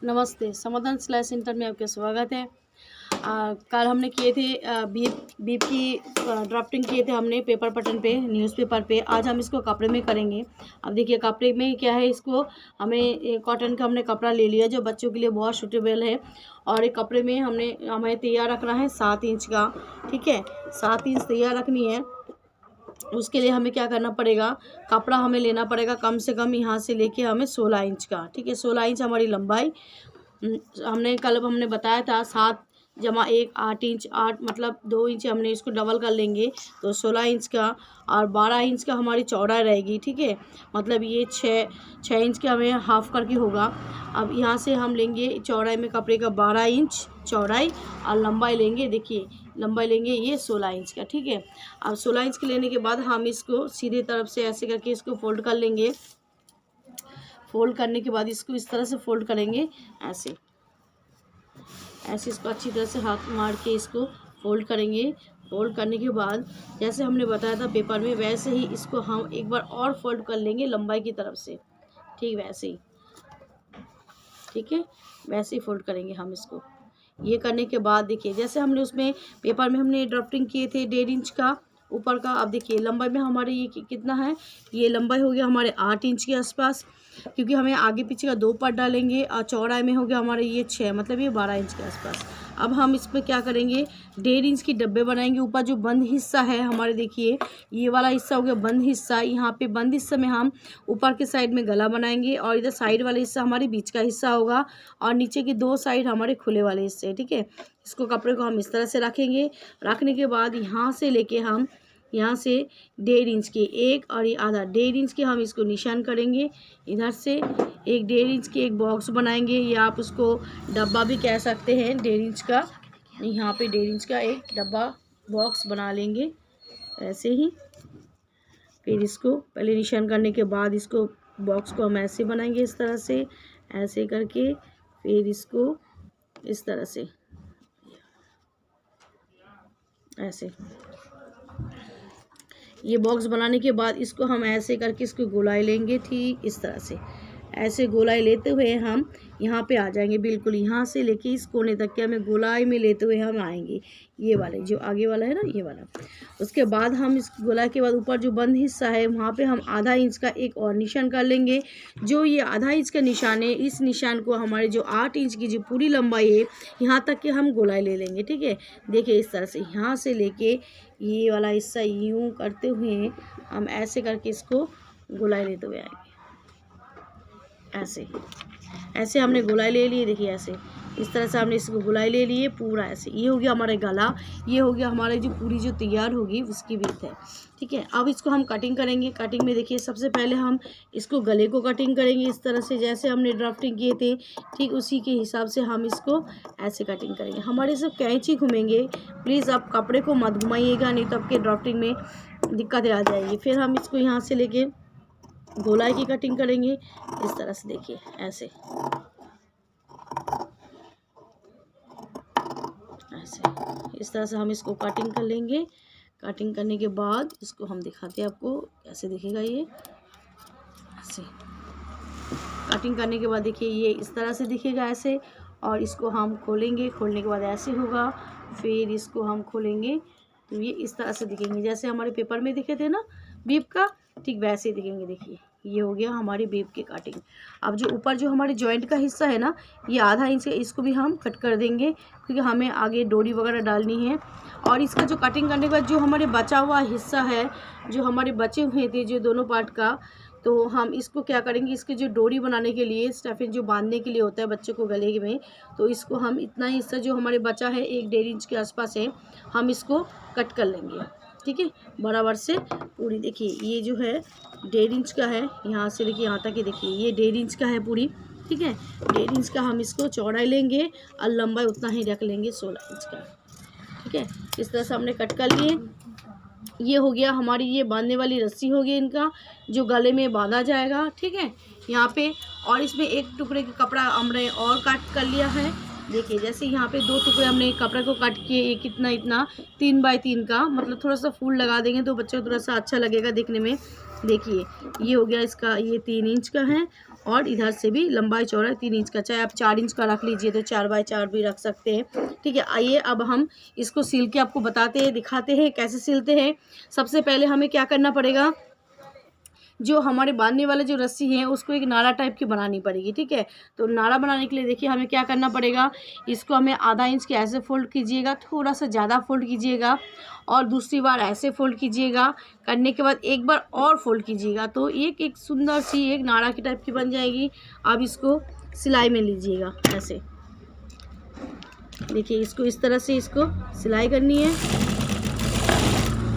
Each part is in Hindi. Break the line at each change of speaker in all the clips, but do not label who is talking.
नमस्ते, समाधान सिलाई सेंटर में आपका स्वागत है। कल हमने किए थे बीप की ड्राफ्टिंग किए थे हमने पेपर बटन पे, न्यूज़पेपर पे। आज हम इसको कपड़े में करेंगे। अब देखिए कपड़े में क्या है, इसको हमें कॉटन का हमने कपड़ा ले लिया जो बच्चों के लिए बहुत सूटेबल है। और एक कपड़े में हमें तैयार रखना है 7 इंच का, ठीक है। 7 इंच तैयार रखनी है। उसके लिए हमें क्या करना पड़ेगा, कपड़ा हमें लेना पड़ेगा कम से कम यहाँ से लेके हमें 16 इंच का, ठीक है। 16 इंच हमारी लंबाई। हमने बताया था 7 जमा 1 8 इंच, 8 मतलब 2 इंच हमने इसको डबल कर लेंगे तो 16 इंच का। और 12 इंच का हमारी चौड़ाई रहेगी, ठीक है। मतलब ये 6 इंच का हमें हाफ करके होगा। अब यहाँ से हम लेंगे चौड़ाई में कपड़े का 12 इंच चौड़ाई और लंबाई लेंगे, देखिए लंबाई लेंगे ये 16 इंच का, ठीक है। अब 16 इंच के लेने के बाद हम इसको सीधे तरफ से ऐसे करके इसको फोल्ड कर लेंगे। फोल्ड करने के बाद इसको इस तरह से फोल्ड करेंगे, ऐसे इसको अच्छी तरह से हाथ मार के इसको फोल्ड करेंगे। फोल्ड करने के बाद जैसे हमने बताया था पेपर में, वैसे ही इसको हम एक बार और फोल्ड कर लेंगे लंबाई की तरफ से, ठीक वैसे ही, ठीक है। वैसे ही फोल्ड करेंगे हम इसको। ये करने के बाद देखिए जैसे हमने उसमें पेपर में हमने ड्राफ्टिंग किए थे 1.5 इंच का ऊपर का। अब देखिए लंबाई में हमारे ये कितना है, ये लंबाई हो गया हमारे 8 इंच के आसपास, क्योंकि हमें आगे पीछे का 2 पार्ट डालेंगे। और चौड़ाई में हो गया हमारे ये 6, मतलब ये 12 इंच के आसपास। अब हम इसमें क्या करेंगे, 1.5 इंच की डब्बे बनाएंगे। ऊपर जो बंद हिस्सा है हमारे, देखिए ये वाला हिस्सा हो गया बंद हिस्सा। यहाँ पे बंद हिस्से में हम ऊपर के साइड में गला बनाएंगे और इधर साइड वाला हिस्सा हमारे बीच का हिस्सा होगा और नीचे की 2 साइड हमारे खुले वाले हिस्से, ठीक है। इसको कपड़े को हम इस तरह से रखेंगे। रखने के बाद यहाँ से लेके हम यहाँ से 1.5 इंच के एक और ये आधा 1.5 इंच के हम इसको निशान करेंगे। इधर से एक 1.5 इंच के एक बॉक्स बनाएंगे, या आप उसको डब्बा भी कह सकते हैं 1.5 इंच का। यहाँ पे 1.5 इंच का एक डब्बा बॉक्स बना लेंगे ऐसे ही। फिर इसको पहले निशान करने के बाद इसको बॉक्स को हम ऐसे बनाएंगे, इस तरह से ऐसे करके। फिर इसको इस तरह से ऐसे, ये बॉक्स बनाने के बाद इसको हम ऐसे करके इसको गोलाई लेंगे, ठीक इस तरह से। ऐसे गोलाई लेते हुए हम यहाँ पे आ जाएंगे, बिल्कुल यहाँ से लेके इस कोने तक के हमें गोलाई में लेते हुए हम आएंगे। ये वाले जो आगे वाला है ना, ये वाला। उसके बाद हम इस गोलाई के बाद ऊपर जो बंद हिस्सा है वहाँ पे हम आधा इंच का एक और निशान कर लेंगे। जो ये आधा इंच का निशान है, इस निशान को हमारे जो 8 इंच की जो पूरी लंबाई है यहाँ तक के हम गोलाई ले लेंगे, ठीक है। देखिए इस तरह से यहाँ से लेके ये वाला हिस्सा यूँ करते हुए हम ऐसे करके इसको गोलाई लेते हुए आएंगे, ऐसे हमने गोलाई ले ली। देखिए ऐसे इस तरह से हमने इसको गोलाई ले लिए पूरा ऐसे। ये हो गया हमारा गला, ये हो गया हमारे जो पूरी जो तैयार होगी उसकी विड्थ है, ठीक है। अब इसको हम कटिंग करेंगे। कटिंग में देखिए सबसे पहले हम इसको गले को कटिंग करेंगे इस तरह से, जैसे हमने ड्राफ्टिंग किए थे ठीक उसी के हिसाब से हम इसको ऐसे कटिंग करेंगे। हमारे सब कैंची घूमेंगे, प्लीज़ आप कपड़े को मत घुमाइएगा, नहीं तो आपके ड्राफ्टिंग में दिक्कतें आ जाएगी। फिर हम इसको यहाँ से लेके गोलाई की कटिंग करेंगे इस तरह से, देखिए ऐसे इस तरह से हम इसको कटिंग कर लेंगे। कटिंग करने के बाद इसको हम दिखाते हैं आपको कैसे दिखेगा ये ऐसे। कटिंग करने के बाद देखिए ये इस तरह से दिखेगा ऐसे। और इसको हम खोलेंगे, खोलने के बाद ऐसे होगा। फिर इसको हम खोलेंगे तो ये इस तरह से दिखेंगे, जैसे हमारे पेपर में दिखे थे ना बीप का, ठीक वैसे ही दिखेंगे। देखिए ये हो गया हमारी बीप की कटिंग। अब जो ऊपर जो हमारे जॉइंट का हिस्सा है ना, ये आधा इंच का, इसको भी हम कट कर देंगे क्योंकि हमें आगे डोरी वगैरह डालनी है। और इसका जो कटिंग करने के बाद जो हमारे बचा हुआ हिस्सा है, जो हमारे बचे हुए थे जो दोनों पार्ट का, तो हम इसको क्या करेंगे, इसके जो डोरी बनाने के लिए स्टफिंग जो बांधने के लिए होता है बच्चे को गले में, तो इसको हम इतना हिस्सा जो हमारे बचा है 1-1.5 इंच के आसपास है, हम इसको कट कर लेंगे, ठीक है, बराबर से पूरी। देखिए ये जो है 1.5 इंच का है, यहाँ से लेके यहाँ तक ही देखिए ये 1.5 इंच का है पूरी, ठीक है। 1.5 इंच का हम इसको चौड़ाई लेंगे और लंबाई उतना ही रख लेंगे 16 इंच का, ठीक है। इस तरह से हमने कट कर लिए। ये हो गया हमारी ये बांधने वाली रस्सी हो गई इनका, जो गले में बांधा जाएगा, ठीक है यहाँ पे। और इसमें एक टुकड़े का कपड़ा हमने और काट कर लिया है। देखिए जैसे यहाँ पे 2 टुकड़े हमने कपड़े को काट किए, एक इतना 3 बाई 3 का, मतलब थोड़ा सा फूल लगा देंगे तो बच्चे को थोड़ा सा अच्छा लगेगा दिखने में। देखिए ये हो गया इसका, ये 3 इंच का है और इधर से भी लंबाई चौड़ाई 3 इंच का, चाहे आप 4 इंच का रख लीजिए तो 4 बाई 4 भी रख सकते हैं। ठीक है, आइए अब हम इसको सिल के आपको बताते हैं, दिखाते हैं कैसे सिलते हैं। सबसे पहले हमें क्या करना पड़ेगा, जो हमारे बांधने वाले जो रस्सी है उसको एक नाड़ा टाइप की बनानी पड़ेगी। ठीक है, तो नाड़ा बनाने के लिए देखिए हमें क्या करना पड़ेगा, इसको हमें आधा इंच के ऐसे फोल्ड कीजिएगा, थोड़ा सा ज़्यादा फोल्ड कीजिएगा, और दूसरी बार ऐसे फोल्ड कीजिएगा। करने के बाद एक बार और फोल्ड कीजिएगा, तो एक सुंदर सी एक नाड़ा की टाइप की बन जाएगी। अब इसको सिलाई में लीजिएगा, ऐसे देखिए, इसको इस तरह से इसको सिलाई करनी है।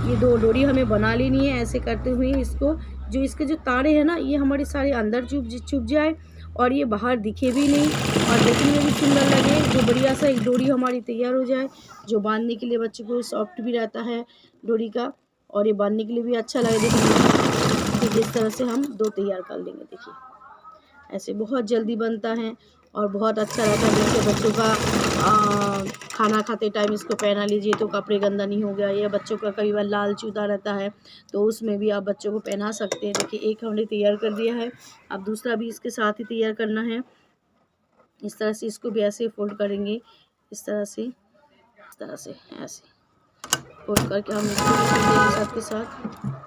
ये 2 डोरी हमें बना लेनी है। ऐसे करते हुए इसको, जो इसके जो तारे हैं ना, ये हमारे सारे अंदर चुभ जाए और ये बाहर दिखे भी नहीं और देखने में भी सुंदर लगे। जो बढ़िया सा एक डोरी हमारी तैयार हो जाए, जो बांधने के लिए बच्चे को सॉफ्ट भी रहता है डोरी का, और ये बांधने के लिए भी अच्छा लगे देखने में। तो इस तरह से हम 2 तैयार कर लेंगे। देखिए, ऐसे बहुत जल्दी बनता है और बहुत अच्छा रहता है। जैसे बच्चों का खाना खाते टाइम इसको पहना लीजिए तो कपड़े गंदा नहीं हो गया, या बच्चों का कई बार लाल चूता रहता है तो उसमें भी आप बच्चों को पहना सकते हैं। देखिए, एक हमने तैयार कर दिया है, अब दूसरा भी इसके साथ ही तैयार करना है। इस तरह से इसको भी ऐसे फोल्ड करेंगे, इस तरह से ऐसे फोल्ड करके हम इसको साथ के साथ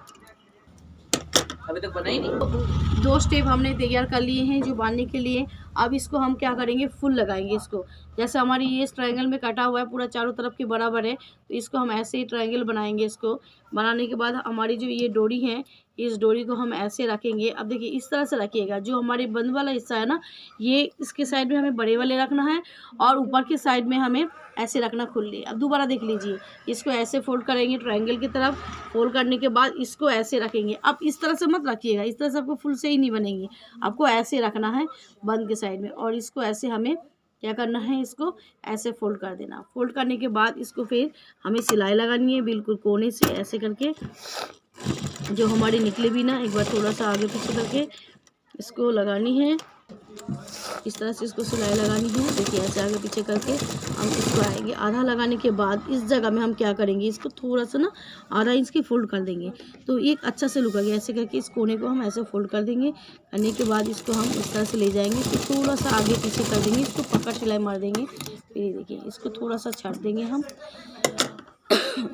अभी तक बनाई नहीं।
2 स्टेप हमने तैयार कर लिए हैं जो बांधने के लिए। अब इसको हम क्या करेंगे, फुल लगाएंगे इसको। जैसे हमारी ये इस ट्रायंगल में कटा हुआ है, पूरा चारों तरफ के बराबर है, तो इसको हम ऐसे ही ट्रायंगल बनाएंगे। इसको बनाने के बाद हमारी जो ये डोरी है, इस डोरी को हम ऐसे रखेंगे। अब देखिए, इस तरह से रखिएगा। जो हमारे बंद वाला हिस्सा है ना, ये इसके साइड में हमें बड़े वाले रखना है और ऊपर के साइड में हमें ऐसे रखना खुले। अब दोबारा देख लीजिए, इसको ऐसे फोल्ड करेंगे ट्रायंगल की तरफ। फोल्ड करने के बाद इसको ऐसे रखेंगे। अब इस तरह से मत रखिएगा, इस तरह से आपको फुल से ही नहीं बनेंगी, आपको ऐसे रखना है बंद के साइड में। और इसको ऐसे हमें क्या करना है, इसको ऐसे फोल्ड कर देना। फोल्ड करने के बाद इसको फिर हमें सिलाई लगानी है, बिल्कुल कोने से ऐसे करके, जो हमारी निकले भी ना, एक बार थोड़ा सा आगे पीछे करके इसको लगानी है। इस तरह से इसको सिलाई लगानी है। देखिए, ऐसे आगे पीछे करके हम इसको आएंगे। आधा लगाने के बाद इस जगह में हम क्या करेंगे, इसको थोड़ा सा ना आधा इंच की फोल्ड कर देंगे, तो एक अच्छा से लुक आ गया। ऐसे करके इस कोने को हम ऐसे फोल्ड कर देंगे। करने के बाद इसको हम इस तरह से ले जाएंगे, तो थोड़ा सा आगे पीछे कर देंगे, इसको पकड़ सिलाई मार देंगे। फिर देखिए, इसको थोड़ा सा छाट देंगे हम।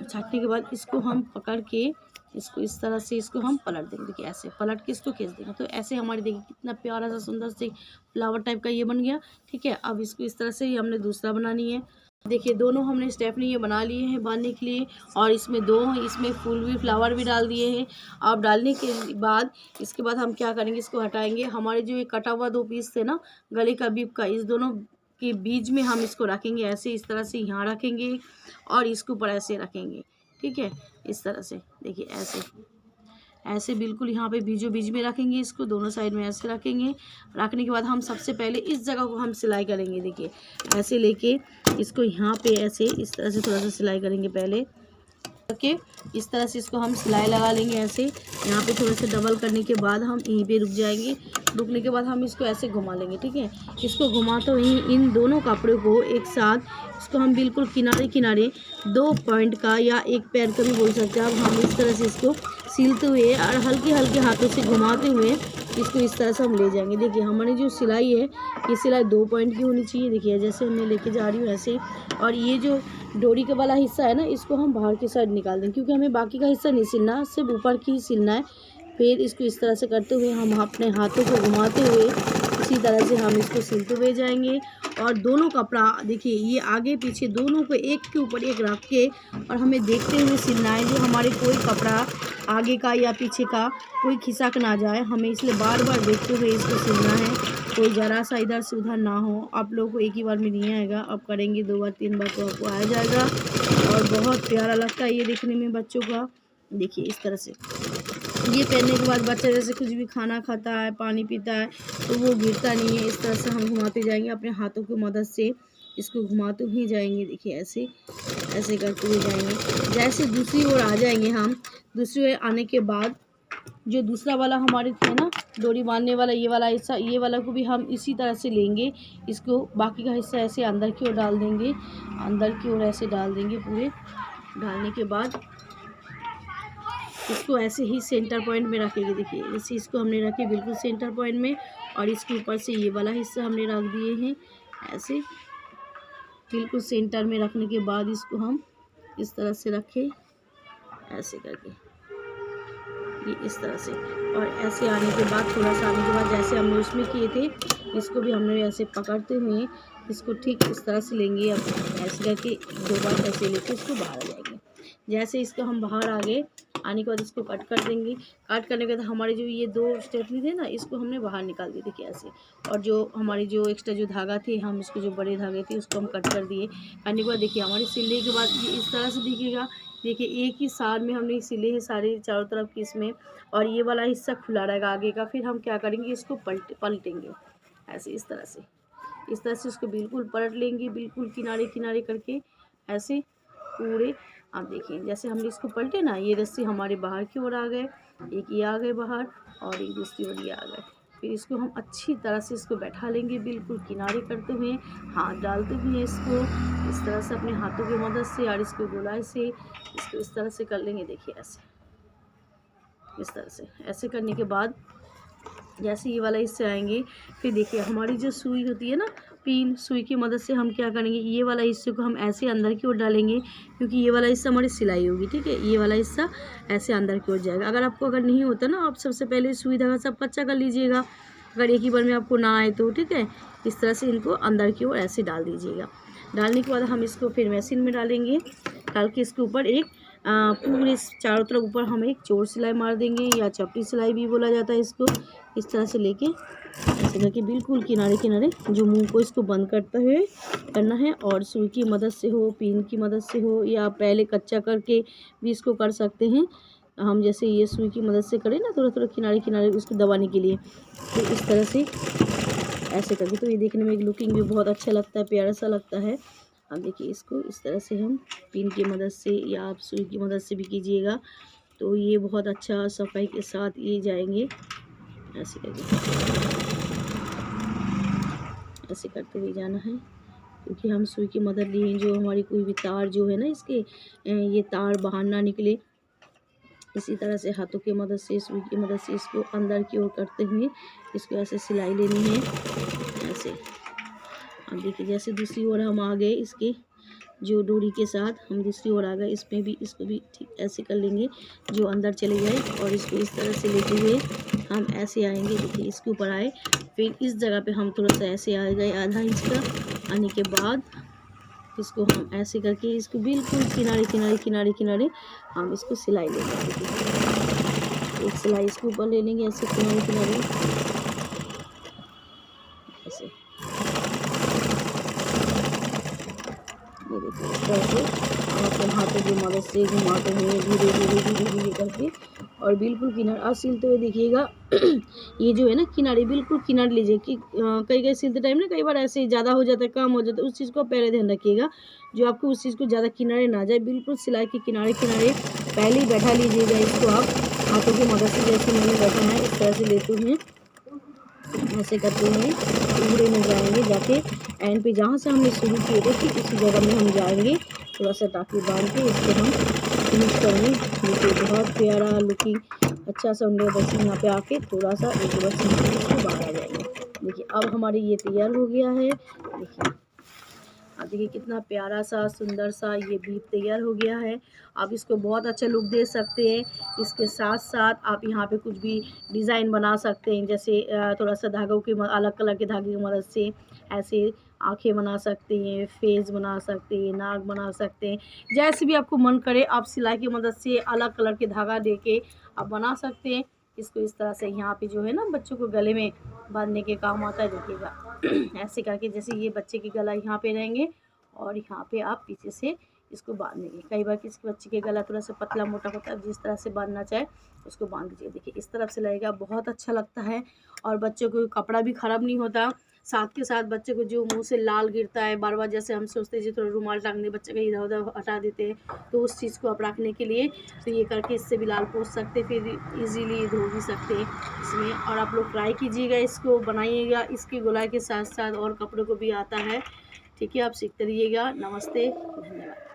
छाटने के बाद इसको हम पकड़ के इसको इस तरह से इसको हम पलट देंगे। देखिए, ऐसे पलट के इसको खींच देंगे, तो ऐसे हमारी देखिए कितना प्यारा सा सुंदर से फ्लावर टाइप का ये बन गया। ठीक है, अब इसको इस तरह से ही हमने दूसरा बनानी है। देखिए, दोनों हमने स्टेपनी ये बना लिए हैं बांधने के लिए, और इसमें 2 इसमें फूल भी फ्लावर भी डाल दिए हैं। अब डालने के बाद इसके बाद हम क्या करेंगे, इसको हटाएंगे। हमारे जो ये कटा हुआ 2 पीस थे ना गले का बीप का, इस दोनों के बीच में हम इसको रखेंगे ऐसे, इस तरह से यहाँ रखेंगे और इसके ऊपर ऐसे रखेंगे। ठीक है, इस तरह से देखिए, ऐसे बिल्कुल यहाँ पे बीचों बीच में रखेंगे, इसको दोनों साइड में ऐसे रखेंगे। रखने के बाद हम सबसे पहले इस जगह को हम सिलाई करेंगे। देखिए, ऐसे लेके इसको यहाँ पे ऐसे इस तरह से थोड़ा सा सिलाई करेंगे पहले करके, इस तरह से इसको हम सिलाई लगा लेंगे ऐसे। यहाँ पे थोड़ा सा डबल करने के बाद हम यहीं पे रुक जाएंगे। रुकने के बाद हम इसको ऐसे घुमा लेंगे। ठीक है, इसको घुमाते हुए इन दोनों कपड़े को एक साथ इसको हम बिल्कुल किनारे किनारे 2 पॉइंट का या एक पैर का भी बोल सकते हैं। अब हम इस तरह से इसको सिलते हुए और हल्के हल्के हाथों से घुमाते हुए इसको इस तरह से हम ले जाएंगे। देखिए, हमारी जो सिलाई है, ये सिलाई 2 पॉइंट की होनी चाहिए। देखिए, जैसे मैं लेके जा रही हूँ ऐसे। और ये जो डोरी के वाला हिस्सा है ना, इसको हम बाहर की साइड निकाल दें, क्योंकि हमें बाकी का हिस्सा नहीं सिलना, सिर्फ ऊपर की ही सिलना है। फिर इसको इस तरह से करते हुए हम अपने हाथों को घुमाते हुए इसी तरह से हम इसको सिलते हुए जाएंगे। और दोनों कपड़ा देखिए, ये आगे पीछे दोनों को एक के ऊपर एक रख के और हमें देखते हुए सिलना है, जो हमारे कोई कपड़ा आगे का या पीछे का कोई खिसक ना जाए। हमें इसलिए बार बार देखते हुए इसको सिलना है, कोई ज़रा सा इधर से उधर ना हो। आप लोगों को एक ही बार में नहीं आएगा, अब करेंगे 2 बार 3 बार तो आपको आ जाएगा। और बहुत प्यारा लगता है ये देखने में बच्चों का। देखिए, इस तरह से ये पहनने के बाद बच्चा जैसे कुछ भी खाना खाता है, पानी पीता है, तो वो गिरता नहीं है। इस तरह से हम घुमाते जाएंगे अपने हाथों की मदद से, इसको घुमाते हुए जाएंगे। देखिए, ऐसे ऐसे करते हुए जाएंगे। जैसे दूसरी ओर आ जाएंगे हम, दूसरी ओर आने के बाद जो दूसरा वाला हमारे थे ना डोरी बांधने वाला, ये वाला हिस्सा, ये वाला को भी हम इसी तरह से लेंगे। इसको बाकी का हिस्सा ऐसे अंदर की ओर डाल देंगे, अंदर की ओर ऐसे डाल देंगे पूरे। डालने के बाद इसको ऐसे ही सेंटर पॉइंट में रखेंगे। देखिए, जैसे इसको हमने रखे बिल्कुल सेंटर पॉइंट में, और इसके ऊपर से ये वाला हिस्सा हमने रख दिए हैं ऐसे, बिल्कुल सेंटर में रखने के बाद इसको हम इस तरह से रखें ऐसे करके, ये इस तरह से। और ऐसे आने के बाद, थोड़ा सा आने के बाद, जैसे हमने उसमें किए थे, इसको भी हमने ऐसे पकड़ते हुए इसको ठीक इस तरह से लेंगे। अब ऐसे करके 2 बार ऐसे लेके इसको बाहर आ जाएंगे। जैसे इसको हम बाहर आ गए, आने के बाद इसको कट कर देंगे। कट करने के बाद हमारे जो ये 2 स्टेपनी थे ना, इसको हमने बाहर निकाल दिए थे ऐसे। और जो हमारी जो एक्स्ट्रा जो धागा थे, हम इसको जो बड़े धागे थे उसको हम कट कर दिए। करने के बाद देखिए हमारी सिलने के बाद ये इस तरह से दिखेगा। देखिए एक ही सार में हमने सिले हैं सारे चारों तरफ की इसमें, और ये वाला हिस्सा खुला रहेगा आगे का। फिर हम क्या करेंगे, इसको पलटेंगे ऐसे, इस तरह से इसको बिल्कुल पलट लेंगे, बिल्कुल किनारे किनारे करके ऐसे पूरे। आप देखिए जैसे हमने इसको पलटे ना, ये रस्सी हमारे बाहर की ओर आ गए, एक ये आ गए बाहर और एक दूसरी ओर ये आ गए। फिर इसको हम अच्छी तरह से इसको बैठा लेंगे, बिल्कुल किनारे करते हुए, हाथ डालते हुए इसको इस तरह से अपने हाथों की मदद से, और इसको गोलाई से इसको इस तरह से कर लेंगे। देखिए ऐसे, इस तरह से ऐसे करने के बाद जैसे ये वाला इससे आएंगे, फिर देखिए हमारी जो सुई होती है ना, पिन, सुई की मदद से हम क्या करेंगे, ये वाला हिस्से को हम ऐसे अंदर की ओर डालेंगे, क्योंकि ये वाला हिस्सा हमारी सिलाई होगी, ठीक है। ये वाला हिस्सा ऐसे अंदर की ओर जाएगा। अगर नहीं होता ना, आप सबसे पहले सुई धागा सब कच्चा कर लीजिएगा, अगर एक ही बार में आपको ना आए तो, ठीक है। इस तरह से इनको अंदर की ओर ऐसे डाल दीजिएगा। डालने के बाद हम इसको फिर मशीन में डालेंगे। डाल के इसके ऊपर एक पूरे चारों तरफ ऊपर हम एक चोर सिलाई मार देंगे, या चपटी सिलाई भी बोला जाता है इसको। इस तरह से लेके ऐसे करके बिल्कुल किनारे किनारे जो मुंह को इसको बंद करते हुए करना है। और सुई की मदद से हो, पिन की मदद से हो, या पहले कच्चा करके भी इसको कर सकते हैं हम। जैसे ये सुई की मदद से करें ना, थोड़ा थोड़ा किनारे किनारे उसको दबाने के लिए, तो इस तरह से ऐसे करके, तो ये देखने में लुकिंग भी बहुत अच्छा लगता है, प्यारा सा लगता है। अब देखिए इसको इस तरह से हम पिन की मदद से या आप सुई की मदद से भी कीजिएगा, तो ये बहुत अच्छा सफाई के साथ ये जाएंगे। ऐसे करके ऐसे करते हुए जाना है, क्योंकि हम सुई की मदद लिए, जो हमारी कोई भी तार जो है ना इसके, ये तार बाहर ना निकले। इसी तरह से हाथों की मदद से, सुई की मदद से इसको अंदर की ओर करते हुए इसको ऐसे सिलाई लेनी है ऐसे। अब देखिए जैसे दूसरी ओर हम आ गए, इसके जो डोरी के साथ हम दूसरी ओर आ गए, इसमें भी इसको भी ठीक ऐसे कर लेंगे जो अंदर चले जाए। और इसको इस तरह से लेते हुए हम ऐसे आएंगे। देखिए इसके ऊपर आए, फिर इस जगह पे हम थोड़ा सा ऐसे आ गए, आधा इंच का। आने के बाद इसको हम ऐसे करके इसको बिल्कुल किनारे किनारे किनारे किनारे हम इसको सिलाई लेंगे। एक सिलाई इसके ऊपर ले लेंगे ऐसे किनारे किनारे ऐसे। ये देखिए इस तरह से हम अपने हाथों की मदद से घुमाते हुए धीरे धीरे धीरे धीरे करके, और बिल्कुल किनारे और सिलते हुए देखिएगा ये जो है ना किनारे, बिल्कुल किनारे लीजिए। कि कई कई सिलते टाइम ना कई बार ऐसे ज़्यादा हो जाता है, कम हो जाता है, उस चीज़ को पहले ध्यान रखिएगा, जो आपको उस चीज़ को ज़्यादा किनारे ना जाए। बिल्कुल सिलाई के किनारे किनारे पहले ही बैठा लीजिएगा इसको आप हाथों की मदद से, जैसे मैंने बैठा है इस तरह से लेते हुए ऐसे करते हुए पूरे में जाएंगे। जाके एंड पे जहाँ से हमने शुरू किए थे ठीक उसी जगह में हम जाएंगे, थोड़ा सा टाँकी बांध के इसको हम फिनिश करेंगे। देखिए बहुत प्यारा लुकिंग अच्छा सा उंडे, बस यहाँ पे आके थोड़ा सा एक बस इसको बाहर आ जाएंगे। देखिए अब हमारे ये तैयार हो गया है। देखिए अब देखिए कितना प्यारा सा सुंदर सा ये भी तैयार हो गया है। आप इसको बहुत अच्छा लुक दे सकते हैं। इसके साथ साथ आप यहाँ पे कुछ भी डिज़ाइन बना सकते हैं, जैसे थोड़ा सा धागों की अलग कलर के धागे की मदद से ऐसे आँखें बना सकते हैं, फेस बना सकते हैं, नाक बना सकते हैं, जैसे भी आपको मन करे आप सिलाई की मदद से अलग कलर के धागा दे के आप बना सकते हैं। इसको इस तरह से यहाँ पे जो है ना बच्चों को गले में बांधने के काम आता है। देखिएगा ऐसे करके, जैसे ये बच्चे की गला यहाँ पे रहेंगे और यहाँ पे आप पीछे से इसको बांध देंगे। कई बार किसी बच्चे के गला थोड़ा सा पतला मोटा होता है, जिस तरह से बांधना चाहे उसको बांध दीजिए। देखिए इस तरफ से लगेगा, बहुत अच्छा लगता है और बच्चों को कपड़ा भी ख़राब नहीं होता। साथ के साथ बच्चे को जो मुंह से लाल गिरता है बार बार, जैसे हम सोचते हैं जी थोड़ा रुमाल टांग दे, बच्चे का इधर उधर हटा देते हैं, तो उस चीज़ को आप रखने के लिए तो ये करके इससे भी लाल पोंछ सकते, फिर इजीली धो भी सकते हैं इसमें। और आप लोग ट्राई कीजिएगा, इसको बनाइएगा। इसकी गोलाई के साथ साथ और कपड़ों को भी आता है। ठीक है, आप सीखते रहिएगा। नमस्ते, धन्यवाद।